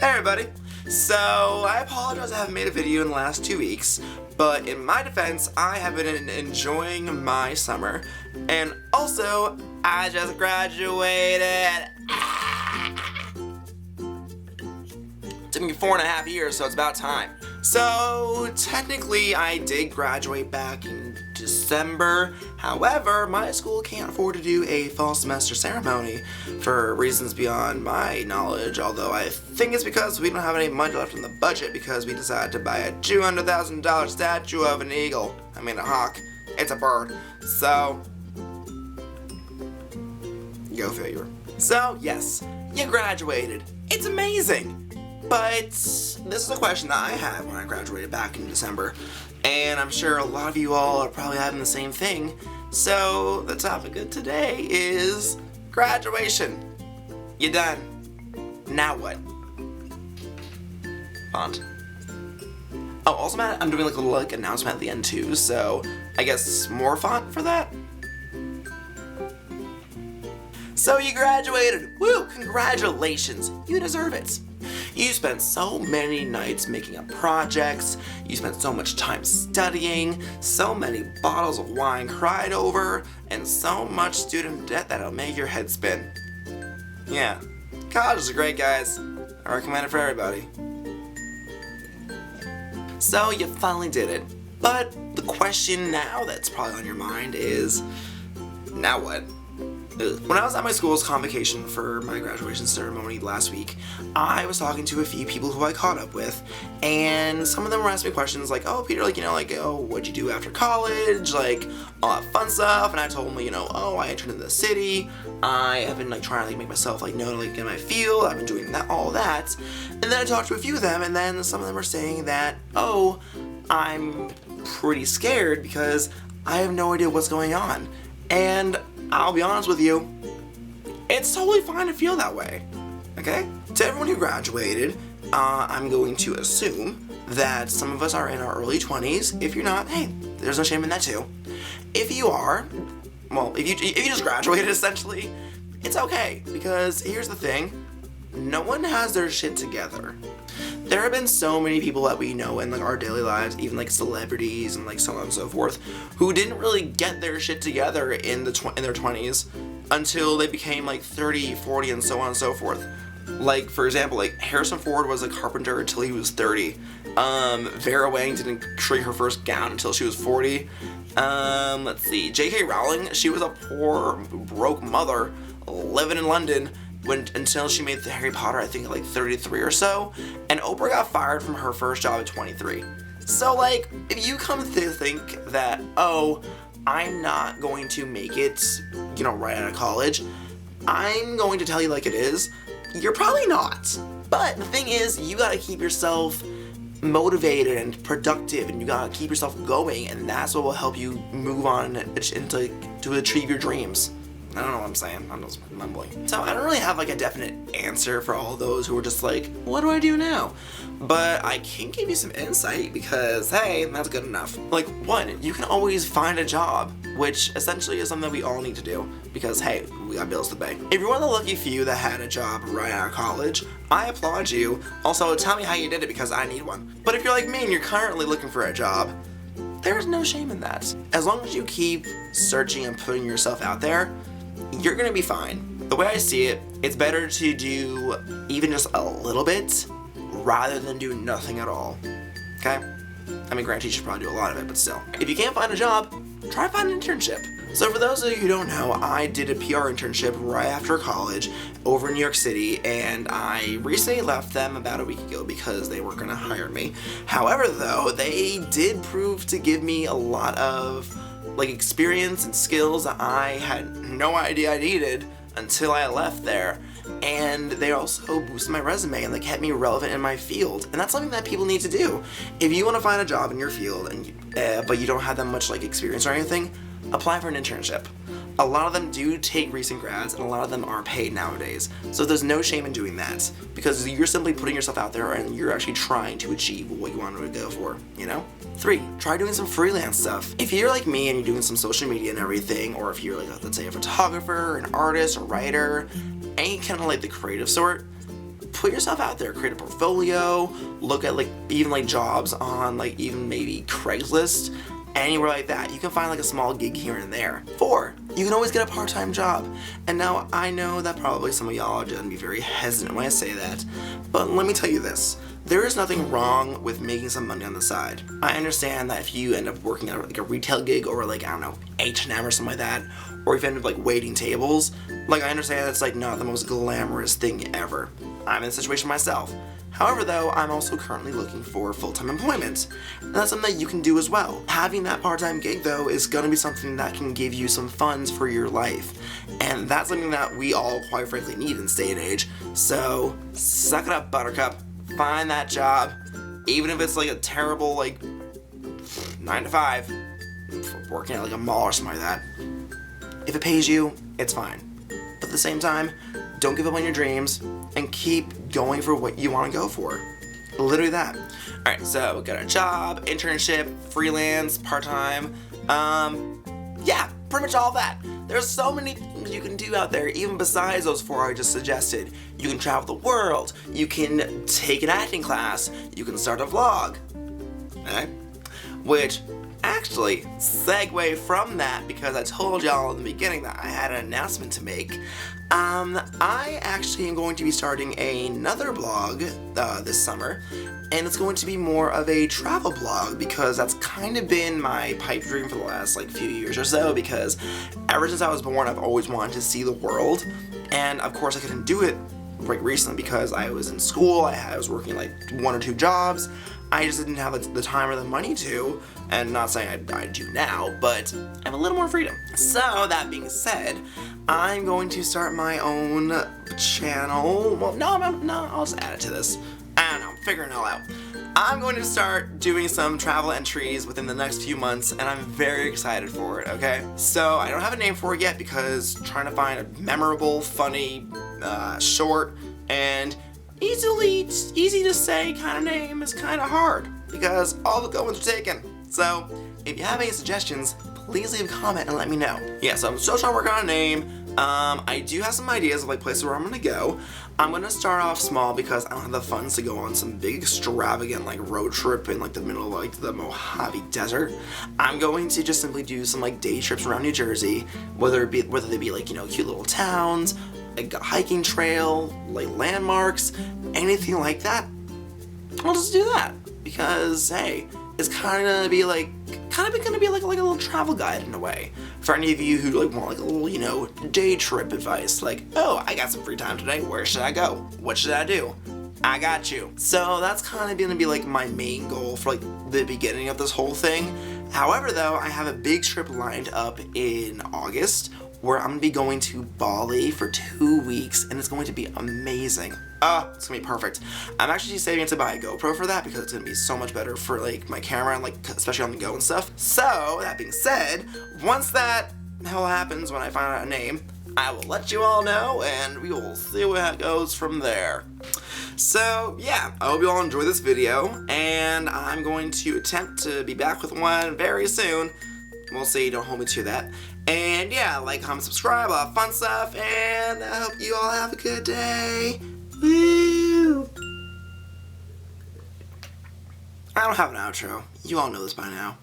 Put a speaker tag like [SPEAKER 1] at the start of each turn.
[SPEAKER 1] Hey everybody! So, I apologize I haven't made a video in the last 2 weeks, but in my defense, I have been enjoying my summer, and also, I just graduated! It took me 4.5 years, so it's about time. So, technically, I did graduate back in December. However, my school can't afford to do a fall semester ceremony for reasons beyond my knowledge, although I think it's because we don't have any money left in the budget because we decided to buy a $200,000 statue of an eagle. I mean a hawk. It's a bird. So, go figure. So, yes, you graduated. It's amazing. But this is a question that I had when I graduated back in December, and I'm sure a lot of you all are probably having the same thing. So the topic of today is graduation. You done. Now what? Font. Oh, also I'm doing like a little announcement at the end too, so I guess more font for that? So you graduated! Woo! Congratulations! You deserve it! You spent so many nights making up projects, you spent so much time studying, so many bottles of wine cried over, and so much student debt that'll make your head spin. Yeah, college is great, guys. I recommend it for everybody. So you finally did it. But the question now that's probably on your mind is, now what? When I was at my school's convocation for my graduation ceremony last week, I was talking to a few people who I caught up with, and some of them were asking me questions like, oh, Peter, oh, what'd you do after college, all that fun stuff, and I told them, oh, I interned in the city, I have been, trying to, make myself, known, in my field, I've been doing that, all that, and then I talked to a few of them, and then some of them were saying that, oh, I'm pretty scared because I have no idea what's going on, and I'll be honest with you, it's totally fine to feel that way, okay? To everyone who graduated, I'm going to assume that some of us are in our early 20s. If you're not, hey, there's no shame in that too. If you are, well, if you just graduated essentially, it's okay, because here's the thing, no one has their shit together. There have been so many people that we know in our daily lives, even celebrities and so on and so forth, who didn't really get their shit together in their 20s until they became 30, 40, and so on and so forth. For example, Harrison Ford was a carpenter until he was 30. Vera Wang didn't create her first gown until she was 40. Let's see, J.K. Rowling, she was a poor, broke mother living in London until she made the Harry Potter, I think 33 or so, and Oprah got fired from her first job at 23. So if you come to think that, oh, I'm not going to make it, right out of college, I'm going to tell you like it is, you're probably not. But the thing is, you gotta keep yourself motivated and productive, and you gotta keep yourself going, and that's what will help you move on to achieve your dreams. I don't know what I'm saying, I'm just mumbling. So I don't really have a definite answer for all those who are just what do I do now? But I can give you some insight because, hey, that's good enough. One, you can always find a job, which essentially is something that we all need to do because, hey, we got bills to pay. If you're one of the lucky few that had a job right out of college, I applaud you. Also, tell me how you did it because I need one. But if you're like me and you're currently looking for a job, there's no shame in that. As long as you keep searching and putting yourself out there, you're gonna be fine. The way I see it, it's better to do even just a little bit rather than do nothing at all, okay? I mean, granted, you should probably do a lot of it, but still. If you can't find a job, try to find an internship. So for those of you who don't know, I did a PR internship right after college over in New York City, and I recently left them about a week ago because they weren't gonna hire me. However, though, they did prove to give me a lot of experience and skills that I had no idea I needed until I left there, and they also boosted my resume and kept me relevant in my field, and that's something that people need to do. If you want to find a job in your field and but you don't have that much experience or anything, apply for an internship. A lot of them do take recent grads, and a lot of them are paid nowadays. So there's no shame in doing that, because you're simply putting yourself out there and you're actually trying to achieve what you wanted to go for, 3, try doing some freelance stuff. If you're like me and you're doing some social media and everything, or if you're let's say a photographer, an artist, a writer, any kind of the creative sort, put yourself out there, create a portfolio, look at like even like jobs on like even maybe Craigslist, anywhere like that. You can find like a small gig here and there. 4, you can always get a part-time job. And now I know that probably some of y'all are gonna be very hesitant when I say that, but let me tell you this. There is nothing wrong with making some money on the side. I understand that if you end up working at like a retail gig or like, I don't know, H&M or something like that, or if you end up like waiting tables, like I understand that's like not the most glamorous thing ever. I'm in a situation myself. However though, I'm also currently looking for full-time employment, and that's something that you can do as well. Having that part-time gig though is gonna be something that can give you some funds for your life, and that's something that we all quite frankly need in this day and age. So suck it up, buttercup. Find that job, even if it's like a terrible like 9 to 5, working at like a mall or something like that. If it pays you, it's fine. But at the same time, don't give up on your dreams and keep going for what you want to go for. Literally that. Alright, so got a job, internship, freelance, part-time, yeah, pretty much all that. There's so many things you can do out there, even besides those 4 I just suggested. You can travel the world, you can take an acting class, you can start a vlog. Okay? Which, actually, segue from that, because I told y'all in the beginning that I had an announcement to make. I actually am going to be starting another blog this summer, and it's going to be more of a travel blog, because that's kind of been my pipe dream for the last like few years or so, because ever since I was born I've always wanted to see the world, and of course I couldn't do it right recently because I was in school, I was working like 1 or 2 jobs. I just didn't have the time or the money to, and not saying I do now, but I have a little more freedom. So, that being said, I'm going to start my own channel. Well, no, I'll just add it to this. I don't know, I'm figuring it all out. I'm going to start doing some travel entries within the next few months, and I'm very excited for it, okay? So, I don't have a name for it yet because trying to find a memorable, funny, short, and easy to say kind of name is kind of hard because all the good ones are taken. So if you have any suggestions, please leave a comment and let me know. Yeah, so I'm still trying to work on a name. I do have some ideas of like places where I'm gonna go. I'm gonna start off small because I don't have the funds to go on some big extravagant like road trip in like the middle of like the Mojave Desert. I'm going to just simply do some like day trips around New Jersey, whether they be like, you know, cute little towns, like a hiking trail, like landmarks, anything like that. I'll just do that because hey, it's kind of gonna be like a little travel guide in a way for any of you who like want like a little, you know, day trip advice. Like, oh, I got some free time today. Where should I go? What should I do? I got you. So that's kind of gonna be like my main goal for like the beginning of this whole thing. However, though, I have a big trip lined up in August where I'm gonna be going to Bali for 2 weeks, and it's going to be amazing. It's gonna be perfect. I'm actually saving to buy a GoPro for that because it's gonna be so much better for like my camera and like especially on the go and stuff. So that being said, once that hell happens, when I find out a name, I will let you all know, and we will see where it goes from there. So yeah, I hope you all enjoy this video, and I'm going to attempt to be back with one very soon. We'll see, don't hold me to that. And yeah, like, comment, subscribe, all that fun stuff, and I hope you all have a good day. Woo! I don't have an outro. You all know this by now.